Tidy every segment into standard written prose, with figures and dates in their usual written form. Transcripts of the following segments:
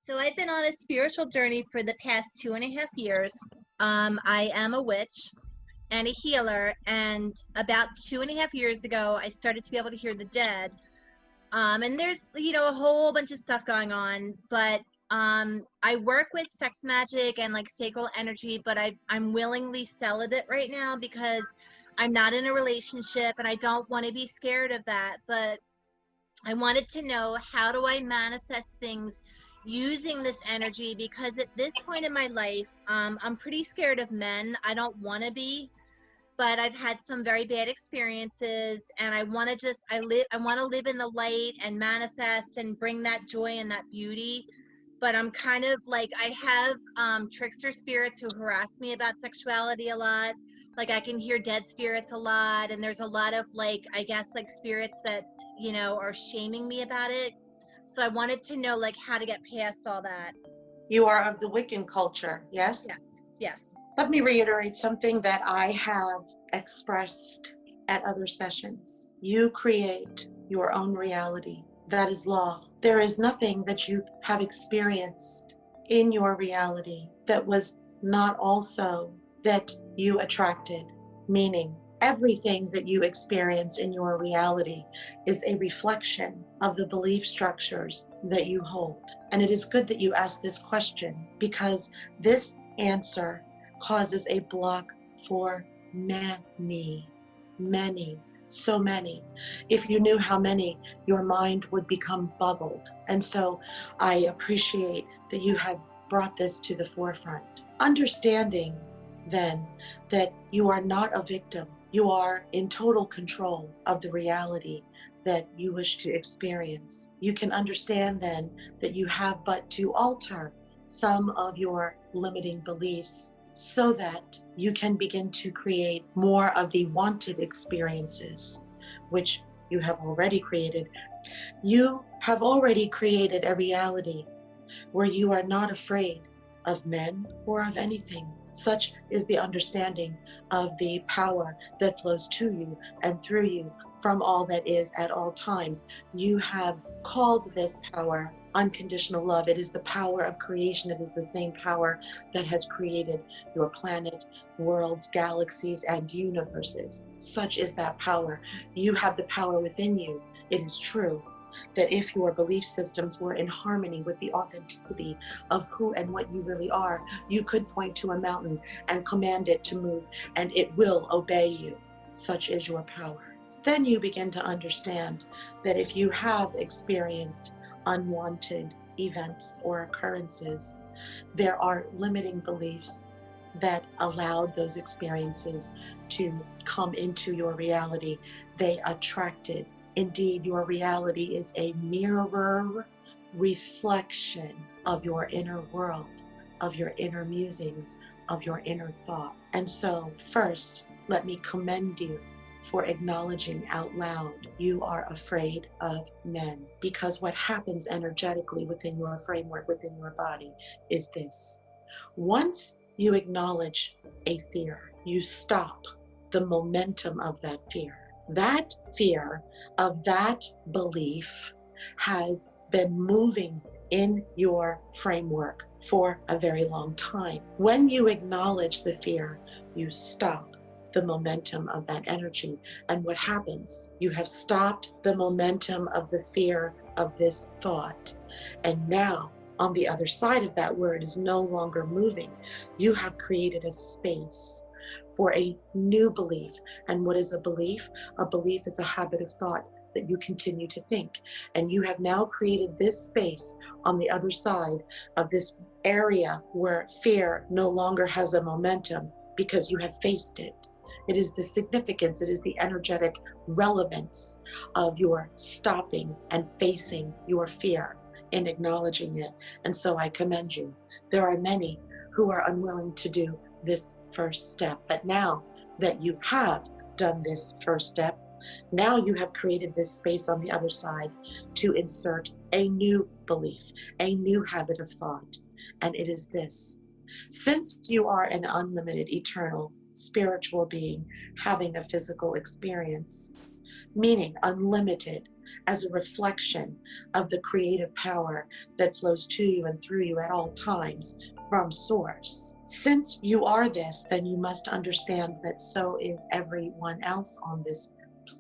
So I've been on a spiritual journey for the past 2.5 years. I am a witch and a healer, and about 2.5 years ago, I started to be able to hear the dead. And there's, a whole bunch of stuff going on, but I work with sex magic and like sacral energy, but I'm willingly celibate right now because I'm not in a relationship and I don't want to be scared of that. But I wanted to know, how do I manifest things using this energy? Because at this point in my life, I'm pretty scared of men. I don't want to be, but I've had some very bad experiences, and I want to I want to live in the light and manifest and bring that joy and that beauty. But I'm kind of like, I have trickster spirits who harass me about sexuality a lot. Like, I can hear dead spirits a lot, and there's a lot of, like, I guess, like, spirits that, are shaming me about it. So I wanted to know, like, how to get past all that. You are of the Wiccan culture, yes? Yes. Let me reiterate something that I have expressed at other sessions. You create your own reality. That is law. There is nothing that you have experienced in your reality that was not also that you attracted, meaning everything that you experience in your reality is a reflection of the belief structures that you hold. And it is good that you ask this question, because this answer causes a block for many, so many. If you knew how many, your mind would become bubbled. And so I appreciate that you have brought this to the forefront. Understanding then that you are not a victim. You are in total control of the reality that you wish to experience. You can understand then that you have but to alter some of your limiting beliefs so that you can begin to create more of the wanted experiences, which you have already created. You have already created a reality where you are not afraid of men or of anything. Such is the understanding of the power that flows to you and through you from all that is at all times. You have called this power unconditional love. It is the power of creation. It is the same power that has created your planet, worlds, galaxies, and universes. Such is that power. You have the power within you. It is true that if your belief systems were in harmony with the authenticity of who and what you really are, you could point to a mountain and command it to move, and it will obey you. Such is your power. Then you begin to understand that if you have experienced unwanted events or occurrences, there are limiting beliefs that allowed those experiences to come into your reality. They attracted. Indeed, your reality is a mirror reflection of your inner world, of your inner musings, of your inner thought. And so first, let me commend you for acknowledging out loud you are afraid of men, because what happens energetically within your framework, within your body, is this. Once you acknowledge a fear, you stop the momentum of that fear. That fear of that belief has been moving in your framework for a very long time. When you acknowledge the fear, you stop the momentum of that energy. And what happens? You have stopped the momentum of the fear of this thought. And now, on the other side of that, where it is no longer moving, you have created a space for a new belief. And what is a belief? A belief is a habit of thought that you continue to think. And you have now created this space on the other side of this area where fear no longer has a momentum, because you have faced it. It is the significance, it is the energetic relevance of your stopping and facing your fear and acknowledging it. And so I commend you. There are many who are unwilling to do this first step. But now that you have done this first step, now you have created this space on the other side to insert a new belief, a new habit of thought. And it is this: since you are an unlimited, eternal, spiritual being having a physical experience, meaning unlimited, as a reflection of the creative power that flows to you and through you at all times from Source. Since you are this, then you must understand that so is everyone else on this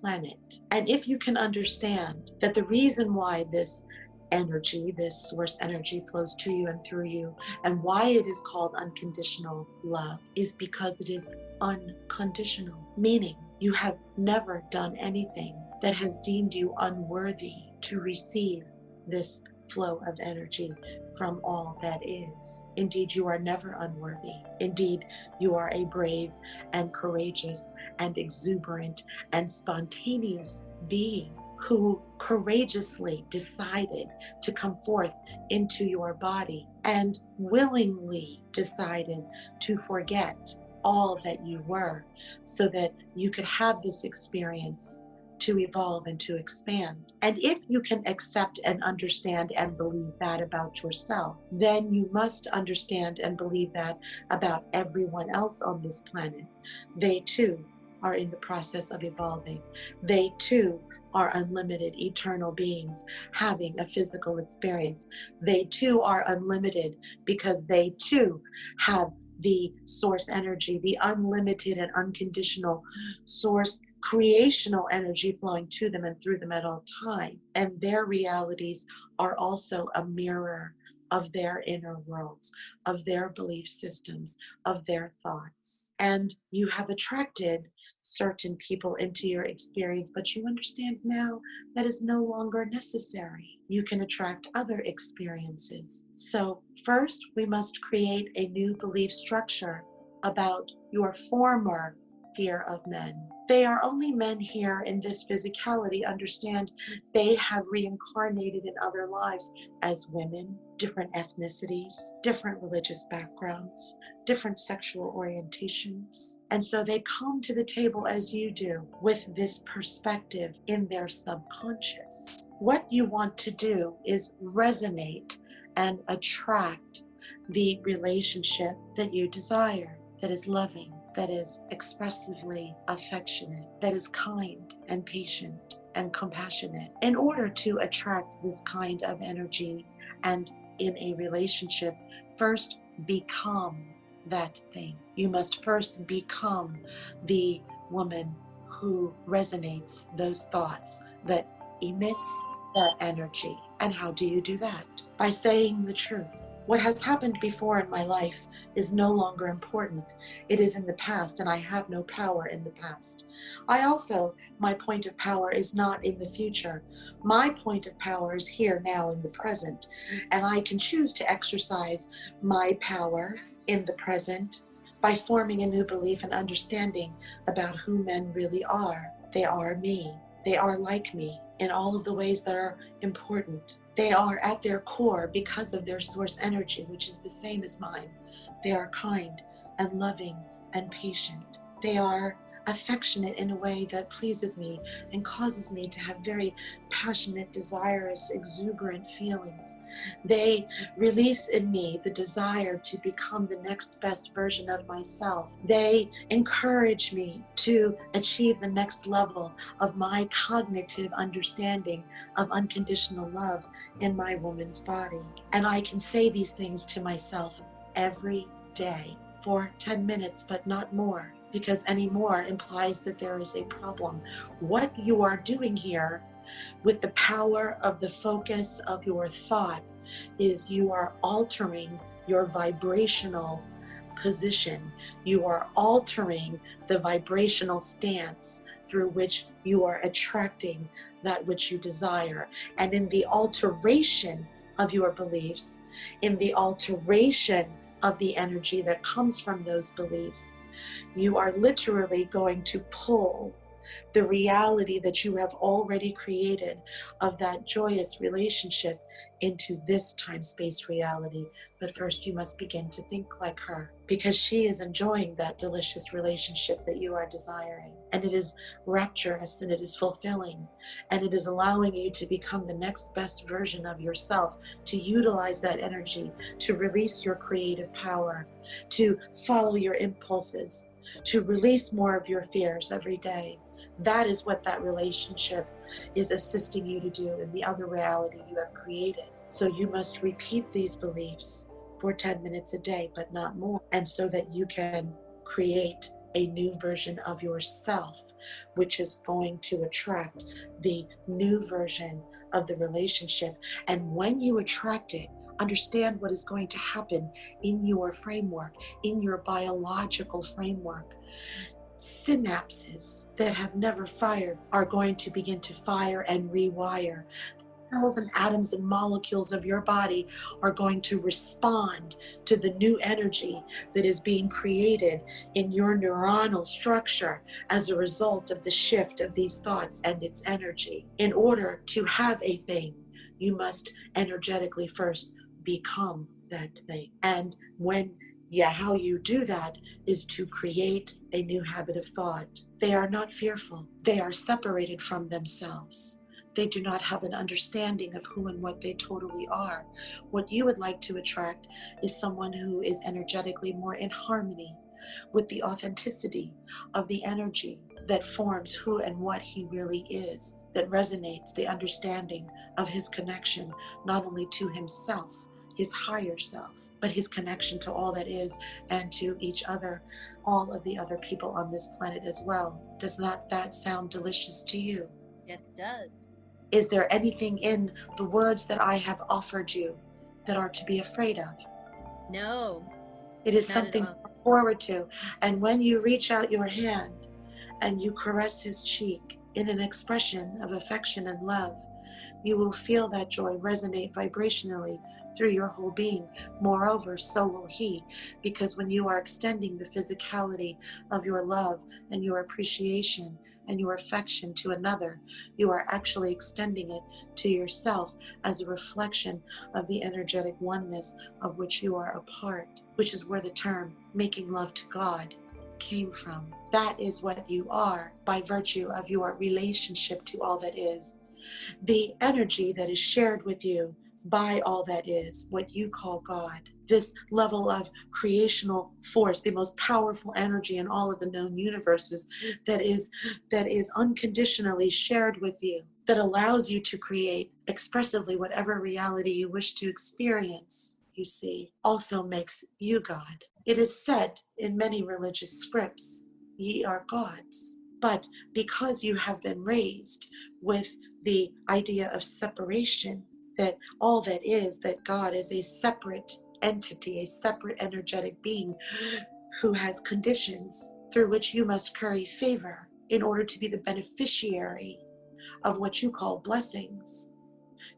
planet. And if you can understand that the reason why this energy, this source energy flows to you and through you, and why it is called unconditional love, is because it is unconditional, meaning you have never done anything that has deemed you unworthy to receive this flow of energy from all that is. Indeed, you are never unworthy. Indeed, you are a brave and courageous and exuberant and spontaneous being who courageously decided to come forth into your body and willingly decided to forget all that you were so that you could have this experience to evolve and to expand. And if you can accept and understand and believe that about yourself, then you must understand and believe that about everyone else on this planet. They too are in the process of evolving. They too are unlimited eternal beings having a physical experience. They too are unlimited because they too have the source energy, the unlimited and unconditional source creational energy flowing to them and through them at all time. And their realities are also a mirror of their inner worlds, of their belief systems, of their thoughts. And you have attracted certain people into your experience, but you understand now that is no longer necessary. You can attract other experiences. So first, we must create a new belief structure about your former fear of men. They are only men here in this physicality. Understand, they have reincarnated in other lives as women, different ethnicities, different religious backgrounds, different sexual orientations. And so they come to the table as you do with this perspective in their subconscious. What you want to do is resonate and attract the relationship that you desire, that is loving, that is expressively affectionate, that is kind and patient and compassionate. In order to attract this kind of energy and in a relationship, first become that thing. You must first become the woman who resonates those thoughts, that emits that energy. And how do you do that? By saying the truth. What has happened before in my life is no longer important. It is in the past, and I have no power in the past. My point of power is not in the future. My point of power is here now in the present, and I can choose to exercise my power in the present by forming a new belief and understanding about who men really are. They are me. They are like me in all of the ways that are important. They are at their core because of their source energy, which is the same as mine. They are kind and loving and patient. They are affectionate in a way that pleases me and causes me to have very passionate, desirous, exuberant feelings. They release in me the desire to become the next best version of myself. They encourage me to achieve the next level of my cognitive understanding of unconditional love in my woman's body. And I can say these things to myself every day for 10 minutes, but not more, because any more implies that there is a problem. What you are doing here with the power of the focus of your thought is you are altering your vibrational position. You are altering the vibrational stance through which you are attracting that which you desire. And in the alteration of your beliefs, in the alteration of the energy that comes from those beliefs, you are literally going to pull the reality that you have already created of that joyous relationship into this time-space reality. But first you must begin to think like her, because she is enjoying that delicious relationship that you are desiring. And it is rapturous, and it is fulfilling, and it is allowing you to become the next best version of yourself, to utilize that energy, to release your creative power, to follow your impulses, to release more of your fears every day, That is what that relationship is assisting you to do in the other reality you have created. So you must repeat these beliefs for 10 minutes a day, but not more. And so that you can create a new version of yourself, which is going to attract the new version of the relationship. And when you attract it, understand what is going to happen in your framework, in your biological framework. Synapses that have never fired are going to begin to fire and rewire. Cells and atoms and molecules of your body are going to respond to the new energy that is being created in your neuronal structure as a result of the shift of these thoughts and its energy. In order to have a thing, you must energetically first become that thing. And how you do that is to create a new habit of thought. They are not fearful. They are separated from themselves. They do not have an understanding of who and what they totally are. What you would like to attract is someone who is energetically more in harmony with the authenticity of the energy that forms who and what he really is, that resonates the understanding of his connection, not only to himself, his higher self, but his connection to all that is and to each other, all of the other people on this planet as well. Does not that sound delicious to you? Yes, it does. Is there anything in the words that I have offered you that are to be afraid of? No. It is something to look forward to. And when you reach out your hand and you caress his cheek in an expression of affection and love, you will feel that joy resonate vibrationally through your whole being. Moreover, so will he, because when you are extending the physicality of your love and your appreciation and your affection to another, you are actually extending it to yourself as a reflection of the energetic oneness of which you are a part, which is where the term making love to God came from. That is what you are by virtue of your relationship to all that is. The energy that is shared with you by all that is, what you call God, this level of creational force, the most powerful energy in all of the known universes that is unconditionally shared with you, that allows you to create expressively whatever reality you wish to experience, you see, also makes you God. It is said in many religious scripts, ye are gods. But because you have been raised with the idea of separation, that all that is, that God is a separate entity, a separate energetic being who has conditions through which you must curry favor in order to be the beneficiary of what you call blessings.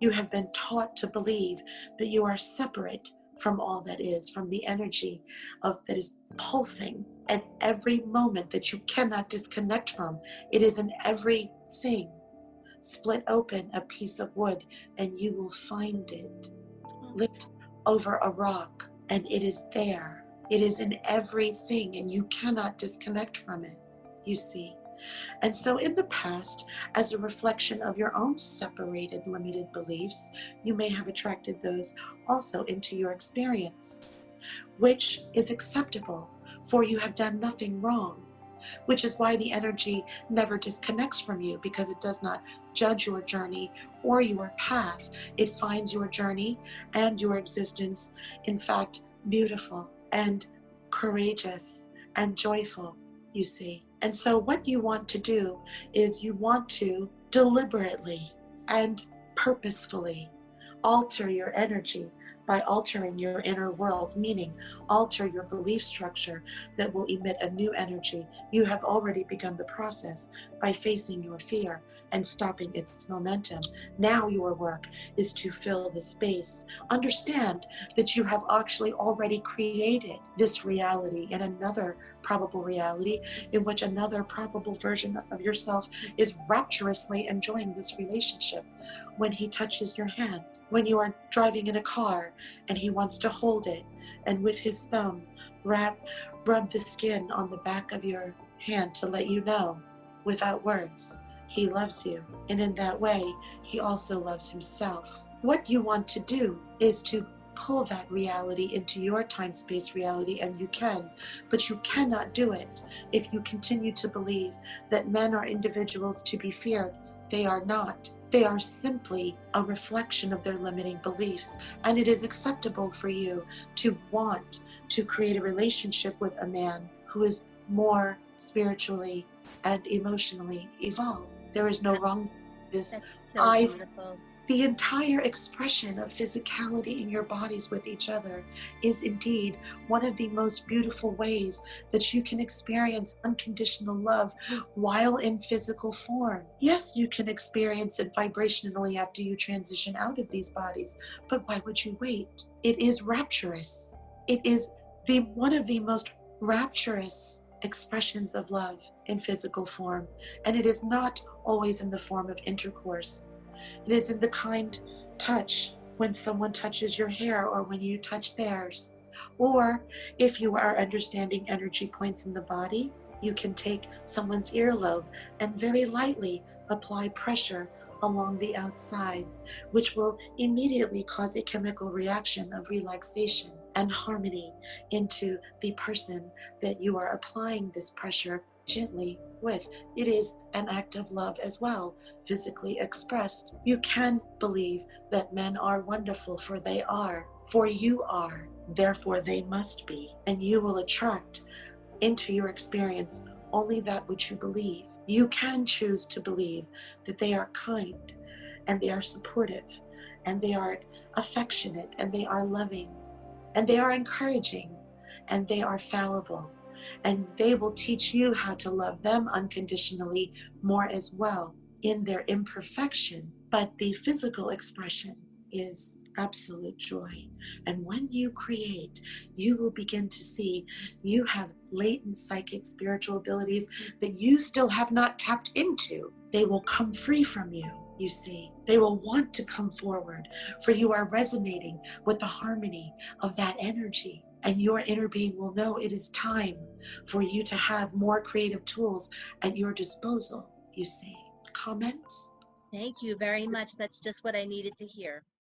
You have been taught to believe that you are separate from all that is, from the energy that is pulsing at every moment, that you cannot disconnect from. It is in everything. Split open a piece of wood and you will find it. Lift over a rock and it is there. It is in everything and you cannot disconnect from it, you see. And so in the past, as a reflection of your own separated, limited beliefs, you may have attracted those also into your experience, which is acceptable, for you have done nothing wrong, which is why the energy never disconnects from you, because it does not judge your journey or your path. It finds your journey and your existence, in fact, beautiful and courageous and joyful, you see. And so what you want to do is you want to deliberately and purposefully alter your energy by altering your inner world, meaning alter your belief structure that will emit a new energy. You have already begun the process by facing your fear and stopping its momentum. Now your work is to fill the space. Understand that you have actually already created this reality in another probable reality in which another probable version of yourself is rapturously enjoying this relationship. When he touches your hand, when you are driving in a car and he wants to hold it, and with his thumb rub the skin on the back of your hand to let you know, without words, he loves you. And in that way, he also loves himself. What you want to do is to pull that reality into your time-space reality, and you can, but you cannot do it if you continue to believe that men are individuals to be feared. They are not. They are simply a reflection of their limiting beliefs, and it is acceptable for you to want to create a relationship with a man who is more spiritually and emotionally evolved. There is no wrong. This, That's so I beautiful. the entire expression of physicality in your bodies with each other is indeed one of the most beautiful ways that you can experience unconditional love while in physical form. Yes, you can experience it vibrationally after you transition out of these bodies, but why would you wait? It is rapturous. It is one of the most rapturous expressions of love in physical form, and it is not always in the form of intercourse. It is in the kind touch when someone touches your hair or when you touch theirs. Or if you are understanding energy points in the body, you can take someone's earlobe and very lightly apply pressure along the outside, which will immediately cause a chemical reaction of relaxation and harmony into the person that you are applying this pressure gently with. It is an act of love as well, physically expressed. You can believe that men are wonderful, for they are, for you are, therefore they must be, and you will attract into your experience only that which you believe. You can choose to believe that they are kind and they are supportive and they are affectionate and they are loving and they are encouraging and they are fallible, and they will teach you how to love them unconditionally more as well in their imperfection. But the physical expression is absolute joy. And when you create, you will begin to see you have latent psychic spiritual abilities that you still have not tapped into. They will come free from you, you see. They will want to come forward, for you are resonating with the harmony of that energy. And your inner being will know it is time for you to have more creative tools at your disposal, you see. Comments? Thank you very much. That's just what I needed to hear.